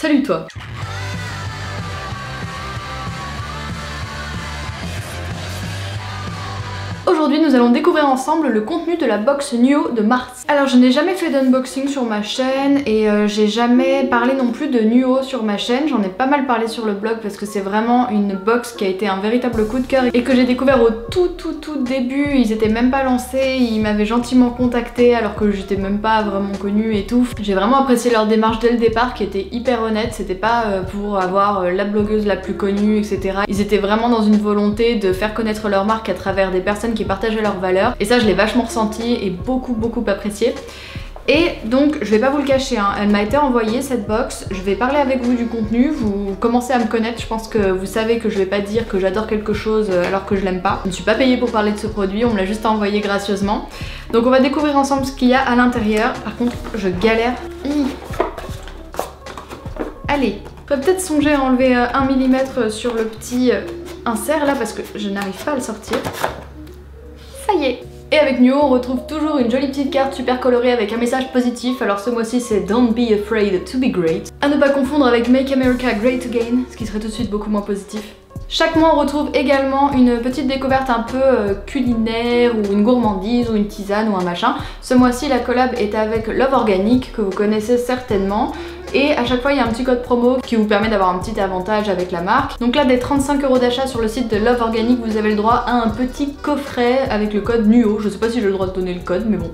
Salut toi! Aujourd'hui, nous allons découvrir ensemble le contenu de la box Nuo de mars. Alors, je n'ai jamais fait d'unboxing sur ma chaîne et j'ai jamais parlé non plus de Nuo sur ma chaîne. J'en ai pas mal parlé sur le blog parce que c'est vraiment une box qui a été un véritable coup de cœur et que j'ai découvert au tout début. Ils étaient même pas lancés, ils m'avaient gentiment contacté alors que j'étais même pas vraiment connue et tout. J'ai vraiment apprécié leur démarche dès le départ qui était hyper honnête. C'était pas pour avoir la blogueuse la plus connue, etc. Ils étaient vraiment dans une volonté de faire connaître leur marque à travers des personnes qui partageaient leurs valeurs et ça je l'ai vachement ressenti et beaucoup apprécié. Et donc je vais pas vous le cacher, hein, elle m'a été envoyée cette box, je vais parler avec vous du contenu, vous commencez à me connaître, je pense que vous savez que je vais pas dire que j'adore quelque chose alors que je l'aime pas. Je ne suis pas payée pour parler de ce produit, on me l'a juste envoyé gracieusement. Donc on va découvrir ensemble ce qu'il y a à l'intérieur. Par contre je galère. Allez, je pourrais peut-être songer à enlever 1 mm sur le petit insert là parce que je n'arrive pas à le sortir. Ça y est. Et avec Nuo, on retrouve toujours une jolie petite carte super colorée avec un message positif. Alors ce mois-ci c'est Don't be afraid to be great. À ne pas confondre avec Make America Great Again, ce qui serait tout de suite beaucoup moins positif. Chaque mois on retrouve également une petite découverte un peu culinaire ou une gourmandise ou une tisane ou un machin. Ce mois-ci la collab est avec Love Organic que vous connaissez certainement. Et à chaque fois il y a un petit code promo qui vous permet d'avoir un petit avantage avec la marque. Donc là des 35 € d'achat sur le site de Love Organic, vous avez le droit à un petit coffret avec le code Nuo. Je sais pas si j'ai le droit de donner le code mais bon.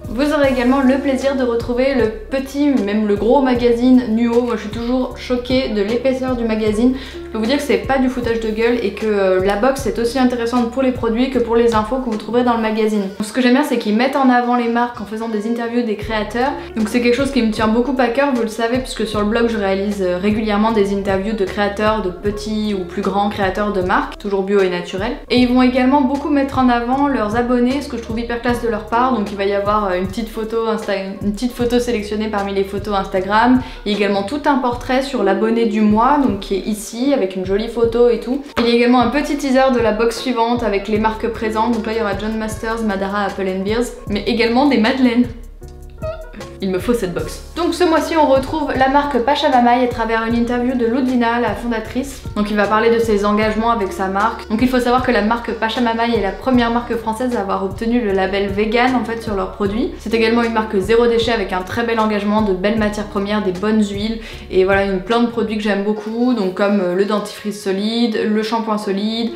Vous aurez également le plaisir de retrouver le petit, même le gros magazine Nuo. Moi je suis toujours choquée de l'épaisseur du magazine. Je peux vous dire que c'est pas du foutage de gueule et que la box est aussi intéressante pour les produits que pour les infos que vous trouverez dans le magazine. Donc, ce que j'aime bien c'est qu'ils mettent en avant les marques en faisant des interviews des créateurs. Donc c'est quelque chose qui me tient beaucoup à cœur, vous le savez, puisque sur le blog je réalise régulièrement des interviews de créateurs, de petits ou plus grands créateurs de marques, toujours bio et naturels. Et ils vont également beaucoup mettre en avant leurs abonnés, ce que je trouve hyper classe de leur part. Donc il va y avoir une petite photo sélectionnée parmi les photos Instagram. Il y a également tout un portrait sur l'abonné du mois, donc qui est ici avec une jolie photo et tout. Il y a également un petit teaser de la box suivante avec les marques présentes. Donc là il y aura John Masters, Madara, Apple & Beers, mais également des madeleines. Il me faut cette box. Donc ce mois-ci on retrouve la marque Pachamamaï à travers une interview de Ludvina, la fondatrice. Donc il va parler de ses engagements avec sa marque. Donc il faut savoir que la marque Pachamamaï est la première marque française à avoir obtenu le label vegan en fait sur leurs produits. C'est également une marque zéro déchet avec un très bel engagement, de belles matières premières, des bonnes huiles et voilà plein de produits que j'aime beaucoup. Donc comme le dentifrice solide, le shampoing solide,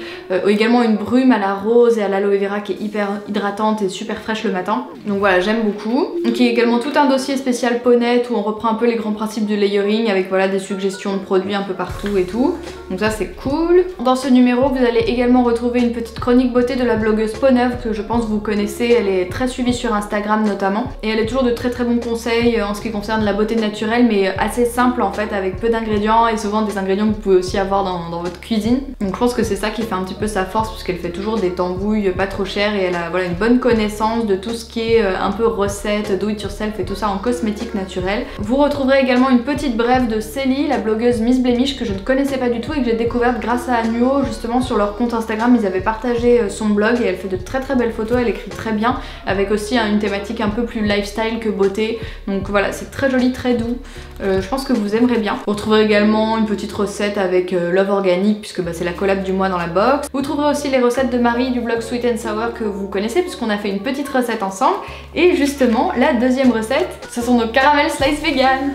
également une brume à la rose et à l'aloe vera qui est hyper hydratante et super fraîche le matin. Donc voilà, j'aime beaucoup. Donc il y a également tout un dossier spécial Ponette où on reprend un peu les grands principes du layering avec voilà des suggestions de produits un peu partout et tout. Donc ça c'est cool. Dans ce numéro vous allez également retrouver une petite chronique beauté de la blogueuse Peauneuve que je pense vous connaissez. Elle est très suivie sur Instagram notamment et elle est toujours de très bons conseils en ce qui concerne la beauté naturelle mais assez simple en fait avec peu d'ingrédients et souvent des ingrédients que vous pouvez aussi avoir dans votre cuisine. Donc je pense que c'est ça qui fait un petit peu sa force puisqu'elle fait toujours des tambouilles pas trop chères et elle a voilà une bonne connaissance de tout ce qui est un peu recette, do it yourself et tout ça en cosmétique naturelle. Vous retrouverez également une petite brève de Célie, la blogueuse Miss Blemish que je ne connaissais pas du tout et que j'ai découverte grâce à Nuo justement sur leur compte Instagram. Ils avaient partagé son blog et elle fait de très belles photos, elle écrit très bien avec aussi une thématique un peu plus lifestyle que beauté. Donc voilà, c'est très joli, très doux. Je pense que vous aimerez bien. Vous retrouverez également une petite recette avec Love Organic puisque c'est la collab du mois dans la box. Vous trouverez aussi les recettes de Marie du blog Sweet and Sour que vous connaissez puisqu'on a fait une petite recette ensemble. Et justement la deuxième recette, ce sont nos caramel slice vegan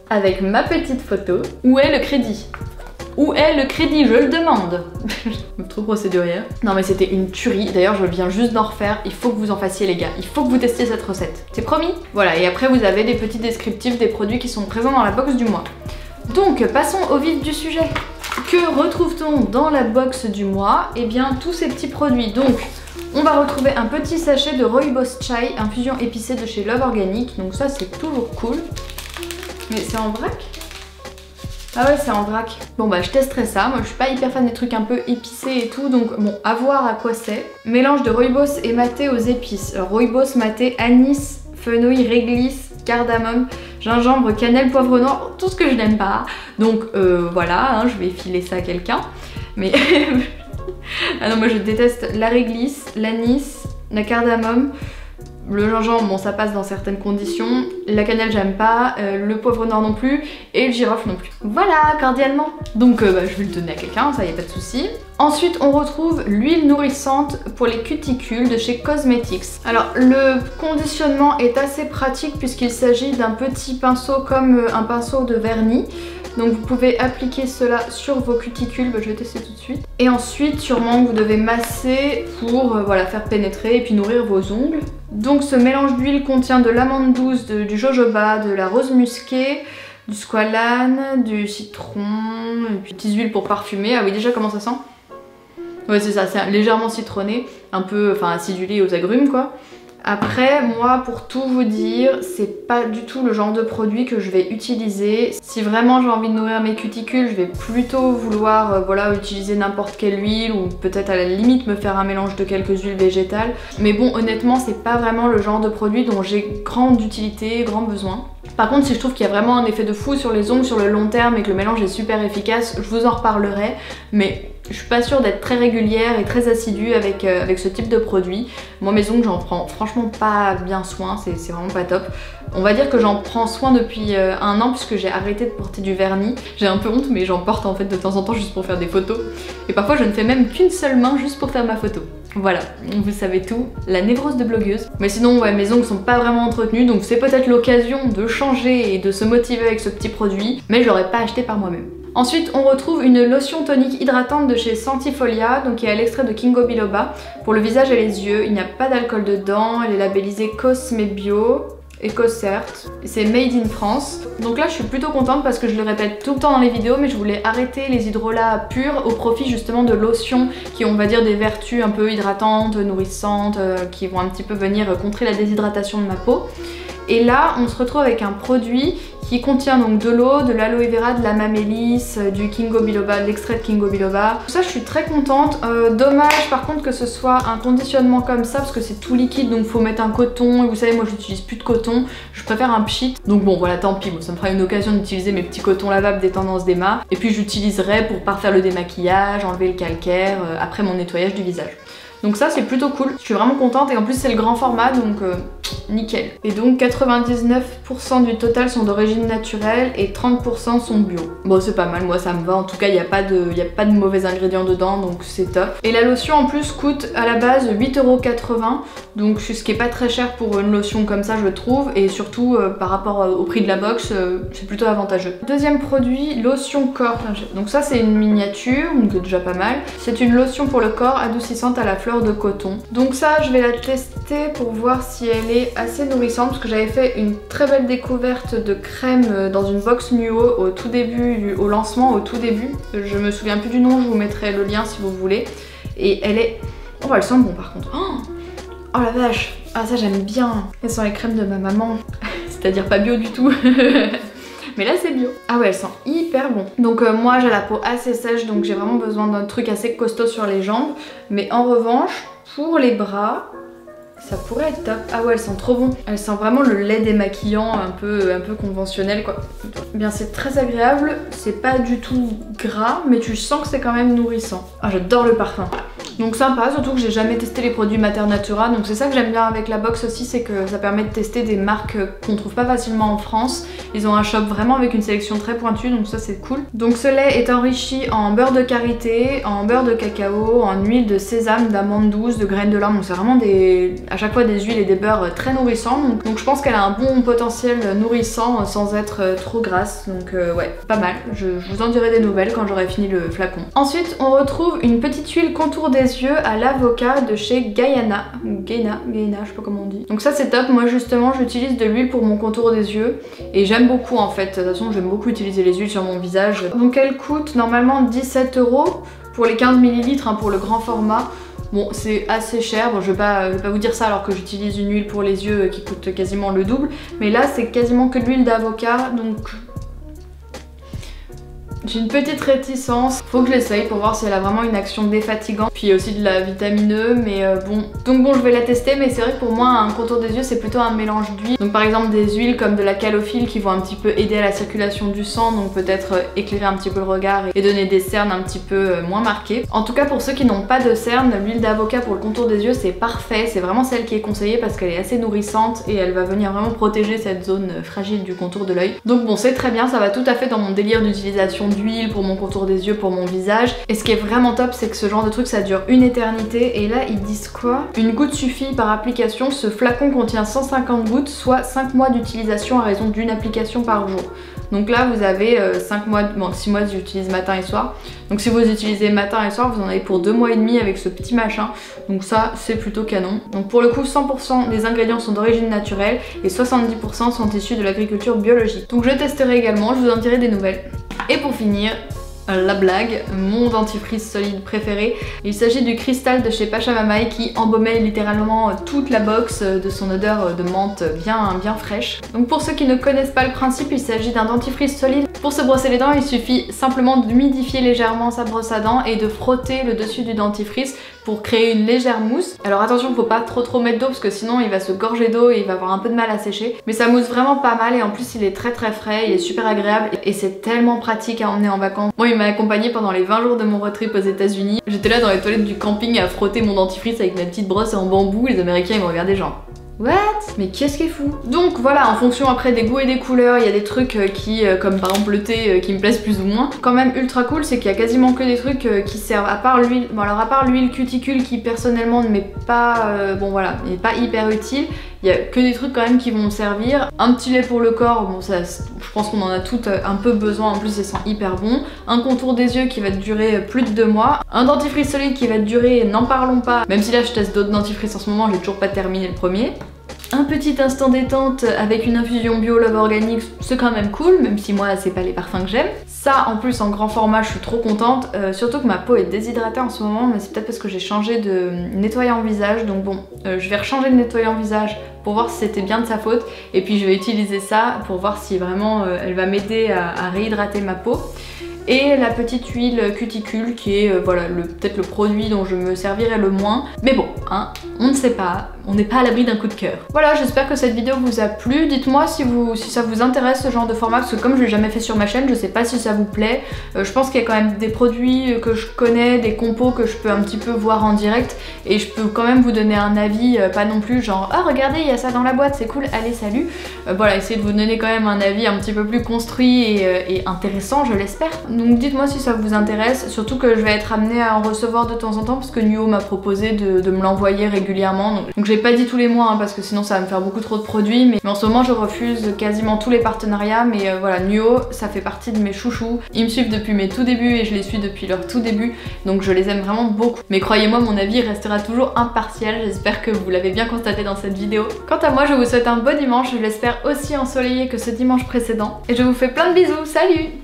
avec ma petite photo. Où est le crédit? Où est le crédit? Je le demande. Trop procédurière. Non mais c'était une tuerie, d'ailleurs je viens juste d'en refaire. Il faut que vous en fassiez les gars, il faut que vous testiez cette recette. C'est promis? Voilà, et après vous avez des petits descriptifs des produits qui sont présents dans la box du mois. Donc passons au vif du sujet. Que retrouve-t-on dans la box du mois? Eh bien tous ces petits produits. Donc on va retrouver un petit sachet de Rooibos Chai, infusion épicée de chez Love Organic. Donc ça c'est toujours cool. Mais c'est en vrac? Ah ouais, c'est en vrac. Bon bah je testerai ça. Moi je suis pas hyper fan des trucs un peu épicés et tout, donc bon, à voir à quoi c'est. Mélange de Rooibos et maté aux épices. Alors, Rooibos, maté, anis, fenouil, réglisse, cardamome, gingembre, cannelle, poivre noir, tout ce que je n'aime pas. Donc voilà, je vais filer ça à quelqu'un. Mais ah non, moi je déteste la réglisse, l'anis, la cardamome. Le gingembre, bon ça passe dans certaines conditions, la cannelle j'aime pas, le poivre noir non plus, et le girofle non plus. Voilà, cordialement. Donc je vais le donner à quelqu'un, ça y a pas de souci. Ensuite on retrouve l'huile nourrissante pour les cuticules de chez Cosmetics. Alors le conditionnement est assez pratique puisqu'il s'agit d'un petit pinceau comme un pinceau de vernis. Donc vous pouvez appliquer cela sur vos cuticules, je vais tester tout de suite. Et ensuite sûrement vous devez masser pour voilà, faire pénétrer et puis nourrir vos ongles. Donc ce mélange d'huile contient de l'amande douce, du jojoba, de la rose musquée, du squalane, du citron, et puis des petites huiles pour parfumer. Ah oui déjà comment ça sent? Ouais c'est ça, c'est légèrement citronné, un peu enfin acidulé aux agrumes quoi. Après, moi, pour tout vous dire, c'est pas du tout le genre de produit que je vais utiliser. Si vraiment j'ai envie de nourrir mes cuticules, je vais plutôt vouloir voilà, utiliser n'importe quelle huile ou peut-être à la limite me faire un mélange de quelques huiles végétales. Mais bon, honnêtement, c'est pas vraiment le genre de produit dont j'ai grande utilité, grand besoin. Par contre, si je trouve qu'il y a vraiment un effet de fou sur les ongles sur le long terme et que le mélange est super efficace, je vous en reparlerai. Mais je suis pas sûre d'être très régulière et très assidue avec ce type de produit. Moi mes ongles j'en prends franchement pas bien soin, c'est vraiment pas top. On va dire que j'en prends soin depuis 1 an puisque j'ai arrêté de porter du vernis. J'ai un peu honte mais j'en porte en fait de temps en temps juste pour faire des photos. Et parfois je ne fais même qu'une seule main juste pour faire ma photo. Voilà, vous savez tout, la névrose de blogueuse. Mais sinon ouais, mes ongles sont pas vraiment entretenus donc c'est peut-être l'occasion de changer et de se motiver avec ce petit produit. Mais je l'aurais pas acheté par moi-même. Ensuite, on retrouve une lotion tonique hydratante de chez Santifolia, donc qui est à l'extrait de Ginkgo biloba, pour le visage et les yeux. Il n'y a pas d'alcool dedans, elle est labellisée Cosme Bio, EcoCert, c'est made in France. Donc là, je suis plutôt contente parce que je le répète tout le temps dans les vidéos, mais je voulais arrêter les hydrolats purs au profit justement de lotions qui ont, on va dire, des vertus un peu hydratantes, nourrissantes, qui vont un petit peu venir contrer la déshydratation de ma peau. Et là, on se retrouve avec un produit qui contient donc de l'eau, de l'aloe vera, de la mamélis, du Ginkgo biloba, de l'extrait de Ginkgo biloba. Tout ça, je suis très contente. Dommage par contre que ce soit un conditionnement comme ça parce que c'est tout liquide donc faut mettre un coton. Et vous savez, moi j'utilise plus de coton, je préfère un pchit. Donc bon, voilà, tant pis, bon, ça me fera une occasion d'utiliser mes petits cotons lavables des tendances d'Emma. Et puis j'utiliserai pour parfaire le démaquillage, enlever le calcaire après mon nettoyage du visage. Donc ça c'est plutôt cool, je suis vraiment contente et en plus c'est le grand format donc nickel. Et donc 99% du total sont d'origine naturelle et 30% sont bio. Bon c'est pas mal, moi ça me va, en tout cas il n'y a pas de mauvais ingrédients dedans donc c'est top. Et la lotion en plus coûte à la base 8,80 €, donc ce qui est pas très cher pour une lotion comme ça je trouve, et surtout par rapport au prix de la box c'est plutôt avantageux. Deuxième produit, lotion corps. Donc ça c'est une miniature, donc déjà pas mal. C'est une lotion pour le corps adoucissante à la fleur de coton. Donc ça je vais la tester pour voir si elle est assez nourrissante parce que j'avais fait une très belle découverte de crème dans une box Nuo au tout début, au lancement au tout début. Je me souviens plus du nom, je vous mettrai le lien si vous voulez. Et elle est... Oh elle sent bon par contre. Oh la vache. Ah ça j'aime bien. Elles sont les crèmes de ma maman. C'est-à-dire pas bio du tout. Mais là c'est bio. Ah ouais, elle sent hyper bon. Donc moi j'ai la peau assez sèche donc j'ai vraiment besoin d'un truc assez costaud sur les jambes. Mais en revanche, pour les bras, ça pourrait être top. Ah ouais, elle sent trop bon. Elle sent vraiment le lait démaquillant un peu conventionnel quoi. Bien c'est très agréable, c'est pas du tout gras mais tu sens que c'est quand même nourrissant. Ah j'adore le parfum. Donc sympa, surtout que j'ai jamais testé les produits Mater Natura, donc c'est ça que j'aime bien avec la box aussi, c'est que ça permet de tester des marques qu'on trouve pas facilement en France. Ils ont un shop vraiment avec une sélection très pointue, donc ça c'est cool. Donc ce lait est enrichi en beurre de karité, en beurre de cacao, en huile de sésame, d'amande douce, de graines de lin, donc c'est vraiment à chaque fois des huiles et des beurres très nourrissants. Donc je pense qu'elle a un bon potentiel nourrissant sans être trop grasse, donc ouais, pas mal. Je vous en dirai des nouvelles quand j'aurai fini le flacon. Ensuite on retrouve une petite huile contour des yeux à l'avocat de chez Gaïana, je sais pas comment on dit. Donc ça c'est top, moi justement j'utilise de l'huile pour mon contour des yeux et j'aime beaucoup en fait, de toute façon j'aime beaucoup utiliser les huiles sur mon visage. Donc elle coûte normalement 17 € pour les 15 ml hein, pour le grand format. Bon c'est assez cher, bon, je vais pas vous dire ça alors que j'utilise une huile pour les yeux qui coûte quasiment le double, mais là c'est quasiment que de l'huile d'avocat donc... J'ai une petite réticence, faut que je l'essaye pour voir si elle a vraiment une action défatigante. Puis il y a aussi de la vitamine E, mais bon. Donc bon, je vais la tester, mais c'est vrai que pour moi, un contour des yeux, c'est plutôt un mélange d'huile. Donc par exemple des huiles comme de la calophylle qui vont un petit peu aider à la circulation du sang, donc peut-être éclairer un petit peu le regard et donner des cernes un petit peu moins marquées. En tout cas, pour ceux qui n'ont pas de cernes, l'huile d'avocat pour le contour des yeux, c'est parfait. C'est vraiment celle qui est conseillée parce qu'elle est assez nourrissante et elle va venir vraiment protéger cette zone fragile du contour de l'œil. Donc bon, c'est très bien, ça va tout à fait dans mon délire d'utilisation d'huile pour mon contour des yeux, pour mon visage. Et ce qui est vraiment top, c'est que ce genre de truc ça dure une éternité. Et là ils disent quoi? Une goutte suffit par application. Ce flacon contient 150 gouttes, soit 5 mois d'utilisation à raison d'une application par jour. Donc là vous avez 5 mois, bon 6 mois j'utilise matin et soir. Donc si vous utilisez matin et soir, vous en avez pour 2 mois et demi avec ce petit machin. Donc ça c'est plutôt canon. Donc pour le coup 100% des ingrédients sont d'origine naturelle et 70% sont issus de l'agriculture biologique. Donc je testerai également, je vous en dirai des nouvelles. Et pour finir, la blague, mon dentifrice solide préféré. Il s'agit du cristal de chez Pachamamaï qui embaumait littéralement toute la box de son odeur de menthe bien fraîche. Donc pour ceux qui ne connaissent pas le principe, il s'agit d'un dentifrice solide. Pour se brosser les dents, il suffit simplement d'humidifier légèrement sa brosse à dents et de frotter le dessus du dentifrice pour créer une légère mousse. Alors attention, faut pas trop mettre d'eau parce que sinon il va se gorger d'eau et il va avoir un peu de mal à sécher. Mais ça mousse vraiment pas mal et en plus il est très frais, il est super agréable et c'est tellement pratique à emmener en vacances. Moi il m'a accompagné pendant les 20 jours de mon road trip aux États-Unis. J'étais là dans les toilettes du camping à frotter mon dentifrice avec ma petite brosse en bambou. Les Américains ils me regardaient genre what? Mais qu'est-ce qui est fou? Donc voilà, en fonction après des goûts et des couleurs, il y a des trucs qui, comme par exemple le thé, qui me plaisent plus ou moins. Quand même ultra cool, c'est qu'il y a quasiment que des trucs qui servent, à part l'huile. Bon alors à part l'huile cuticule qui personnellement ne m'est pas, bon voilà, n'est pas hyper utile. Il y a que des trucs quand même qui vont me servir. Un petit lait pour le corps, bon ça, je pense qu'on en a toutes un peu besoin, en plus il sent hyper bon. Un contour des yeux qui va durer plus de 2 mois. Un dentifrice solide qui va durer, n'en parlons pas. Même si là je teste d'autres dentifrices en ce moment, j'ai toujours pas terminé le premier. Un petit instant détente avec une infusion bio Love Organic, c'est quand même cool, même si moi c'est pas les parfums que j'aime. Ça en plus en grand format, je suis trop contente, surtout que ma peau est déshydratée en ce moment, mais c'est peut-être parce que j'ai changé de nettoyant visage, donc bon, je vais rechanger de nettoyant visage pour voir si c'était bien de sa faute, et puis je vais utiliser ça pour voir si vraiment elle va m'aider à réhydrater ma peau. Et la petite huile cuticule qui est voilà, peut-être le produit dont je me servirai le moins. Mais bon, hein, on ne sait pas, on n'est pas à l'abri d'un coup de cœur. Voilà, j'espère que cette vidéo vous a plu. Dites-moi si ça vous intéresse ce genre de format, parce que comme je l'ai jamais fait sur ma chaîne, je sais pas si ça vous plaît. Je pense qu'il y a quand même des produits que je connais, des compos que je peux un petit peu voir en direct. Et je peux quand même vous donner un avis, pas non plus genre « Ah regardez, il y a ça dans la boîte, c'est cool, allez salut !» Voilà, essayez de vous donner quand même un avis un petit peu plus construit et intéressant, je l'espère. Donc dites-moi si ça vous intéresse, surtout que je vais être amenée à en recevoir de temps en temps parce que Nuo m'a proposé de me l'envoyer régulièrement. Donc j'ai pas dit tous les mois hein, parce que sinon ça va me faire beaucoup trop de produits, mais en ce moment je refuse quasiment tous les partenariats, mais voilà, Nuo ça fait partie de mes chouchous. Ils me suivent depuis mes tout débuts et je les suis depuis leur tout début, donc je les aime vraiment beaucoup. Mais croyez-moi, mon avis restera toujours impartial, j'espère que vous l'avez bien constaté dans cette vidéo. Quant à moi, je vous souhaite un beau dimanche, je l'espère aussi ensoleillé que ce dimanche précédent, et je vous fais plein de bisous, salut!